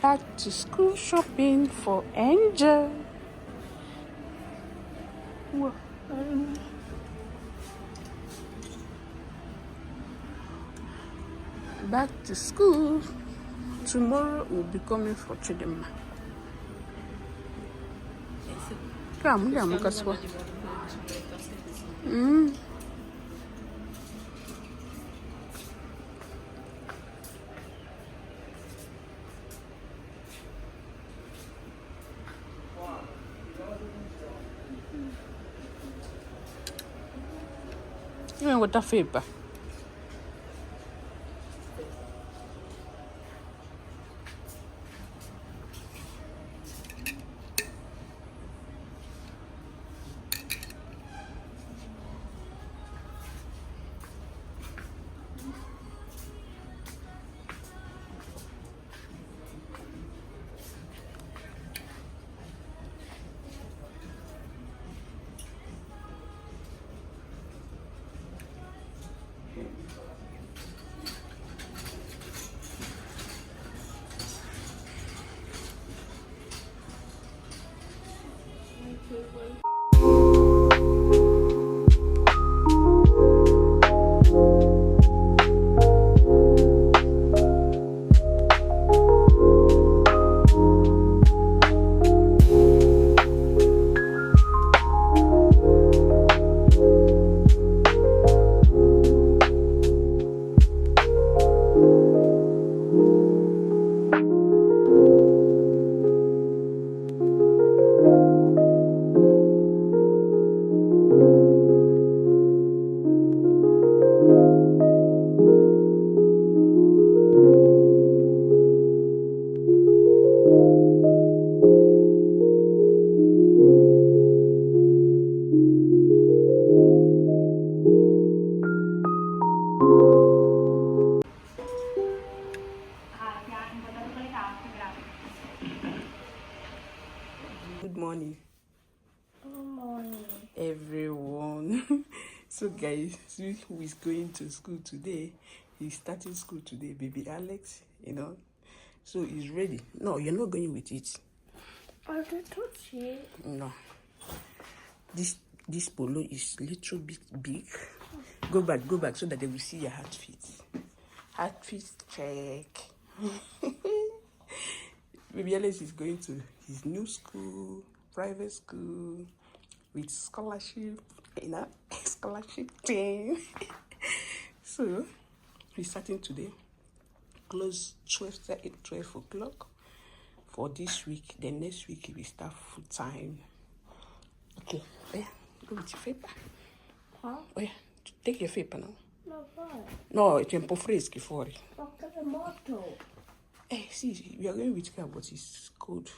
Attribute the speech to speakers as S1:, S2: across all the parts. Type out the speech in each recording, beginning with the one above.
S1: Back to school shopping for Angel. Back to school. Tomorrow we'll be coming for Chidema. Come, Kaswa. What a favor. Good morning.
S2: Good morning.
S1: Everyone. So guys, see who is going to school today. He's starting school today, baby Alex, So he's ready. No, you're not going with it.
S2: I don't touch it.
S1: No. This polo is little bit big. Go back so that they will see your outfit. Outfit check. Baby Alex is going to his new school, private school, with scholarship, scholarship team. So, we're starting today. Close 12 o'clock for this week. Then next week, we start full time. Okay, go with your paper.
S2: Huh?
S1: Oh yeah, take your paper now.
S2: No, what?
S1: No, it's un po' freschi fuori.
S2: Okay, the motto.
S1: See, we are going with car, but it's cold.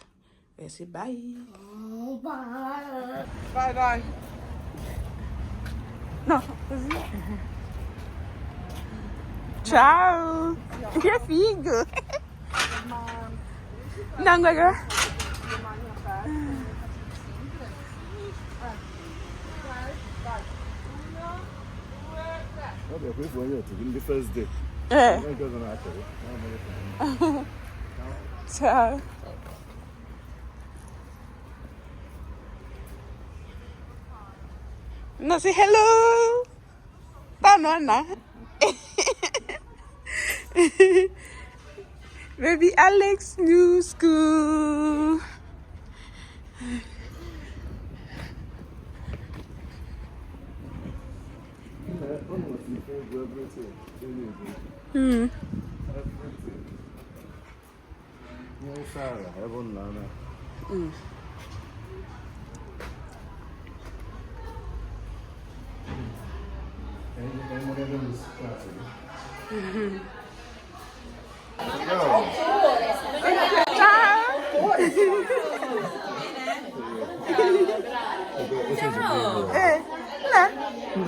S1: Say bye.
S2: Oh, bye.
S1: Bye. No, così. Ciao. Che figo. Non guarda.
S3: Vabbè, questo è il first day.
S1: Ciao. No, say hello. Banana. Baby Alex, new school.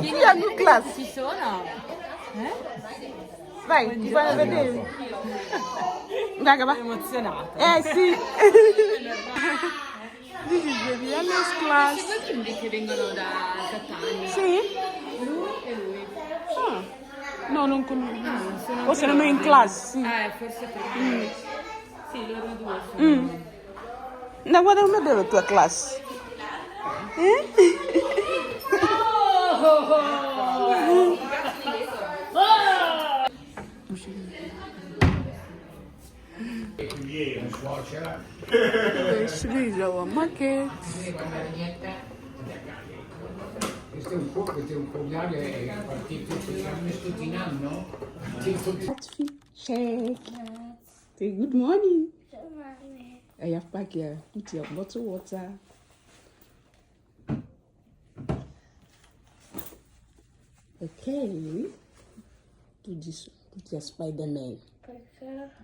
S1: Chi ha due classi?
S4: Ci sono?
S1: Vai, ti fanno vedere. Dai, va.
S4: Emozionata.
S1: Sì. This is baby Alex class.
S4: Questi bimbi che vengono da Catania.
S1: Sì?
S4: Lui e lui.
S1: No, non conosco. O se non è in classe, sì.
S4: Forse perché. Sì, loro due.
S1: Now what am I doing to a class? This is our market.
S5: Questo è un fogliare partito specialmente tutti in anno.
S1: Outfit check. Say good morning. I have packed here. Put your bottle water. Okay. Do this. Put your Spider-Man.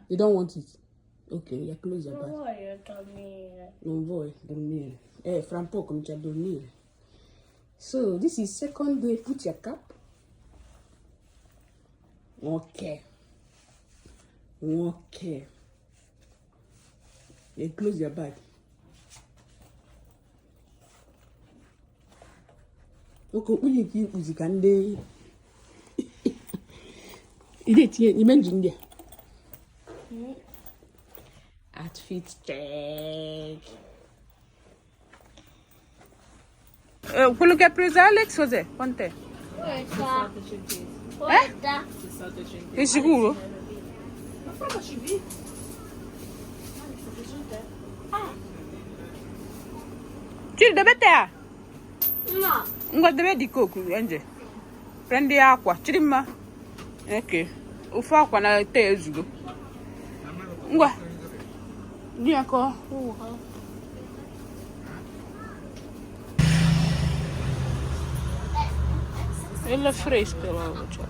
S1: You don't want it? Okay, you close your bag. Non vuoi dormire. Fra un po' comincia a dormire. So, this is second day. Put your cap. Okay. Okay. You close your bag. Okay, we keep music and they. You mentioned there. Outfit check. Quello che ha preso Alex cos'è? Quant'è?
S2: Questa.
S1: Sei sicuro? Ci dove te?
S2: No.
S1: Guarda, vedi coco, Angel. Prendi acqua, cirima. Ok. Ufa acqua na te ezugo. Ngwa. Di ako. È fresca la cioè.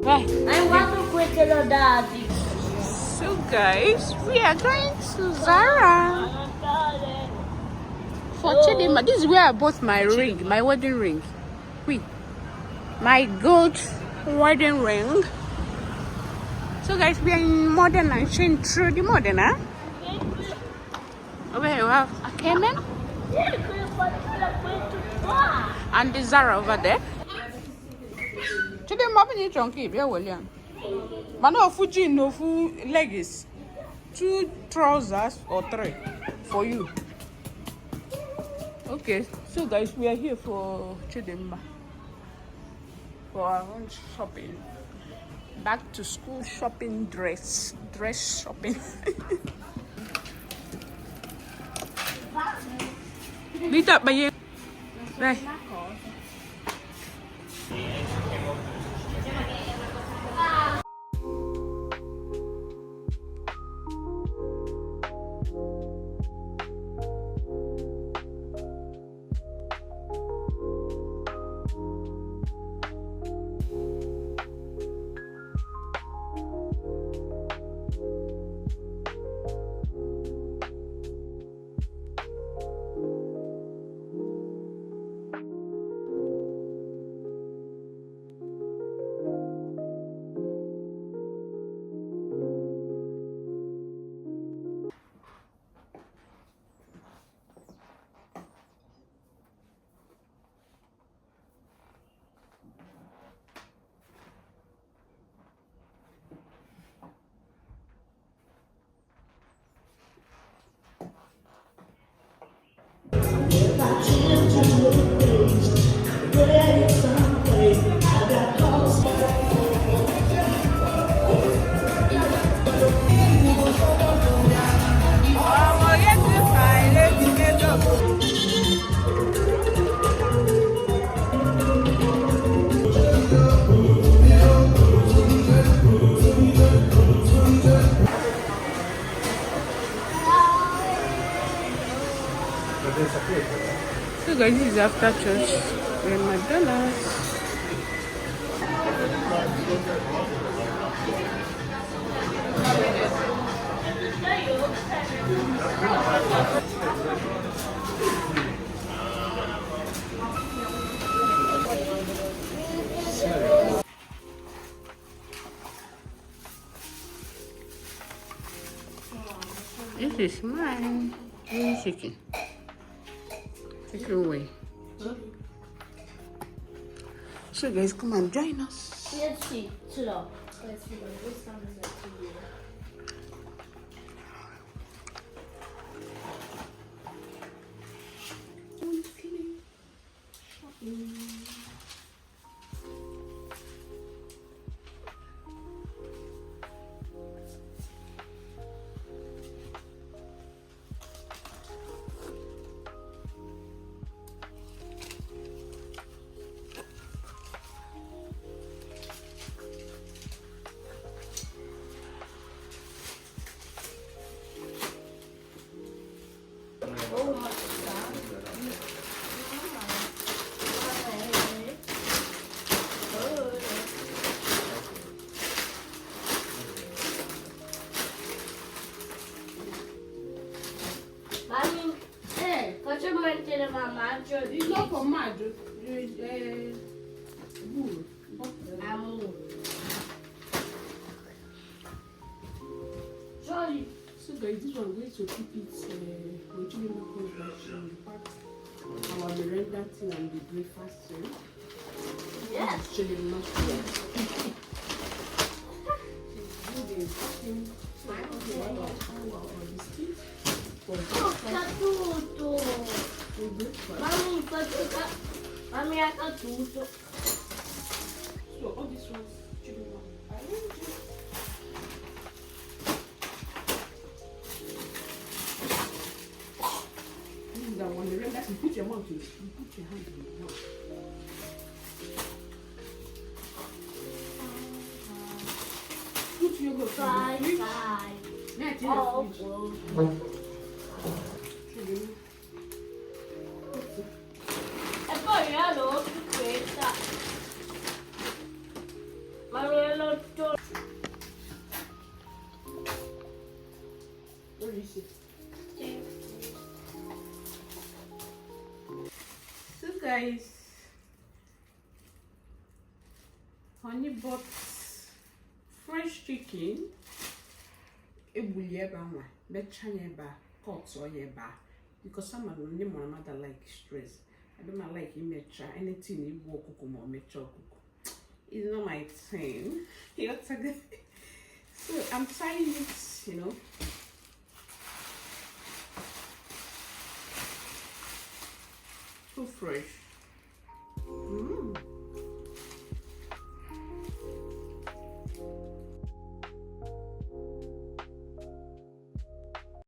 S1: Vai.
S2: I want to quick lo daddy.
S1: So guys, we are going to Zara for Chidima. This is where I bought my ring, my wedding ring. Wait, my gold wedding ring. So guys, we are in Modena and Shane through the Modena. Over here we have a Cayman and the Zara over there. Chidima, open your chunky, yeah, William. But no Fuji, no full leggings. 2 trousers or 3 for you. Okay, so guys, we are here for Chidimma for our own shopping. Back to school shopping, dress shopping. Meet up by you. Right. So guys, this is after church. We're in McDonald's. This is mine. Chicken. Take it away. So guys, come and join us.
S2: 别起，吃了。 Mami, facciamo mettere mamma oggi.
S1: It's not for Maggio.
S2: Amore. Sorry.
S1: So guys, this one I'm going to keep it actually our merenda thing and the breakfast thing.
S2: Yes.
S1: Actually not good.
S2: Tocca tutto. Mami, faccio Mami, ha tutto.
S1: So all this one's chili one. I want you. This is that one. The red, you put your mouth in. You put your hand in your mouth. Put your mouth
S2: Fai,
S1: in the fridge.
S2: fai.
S1: Net in
S2: Oh,
S1: the fridge.
S2: oh.
S1: Chili.
S2: E poi allora questa. Mami, l'ho tolto.
S1: What do you see? So guys, honey bought fresh chicken. Ebulieba nwa, bechanyeba, cut or yeba. Because some of them my mother like stress. I don't like immature anything you walk or mature. It's not my thing. You know, so I'm trying it, you know. So fresh.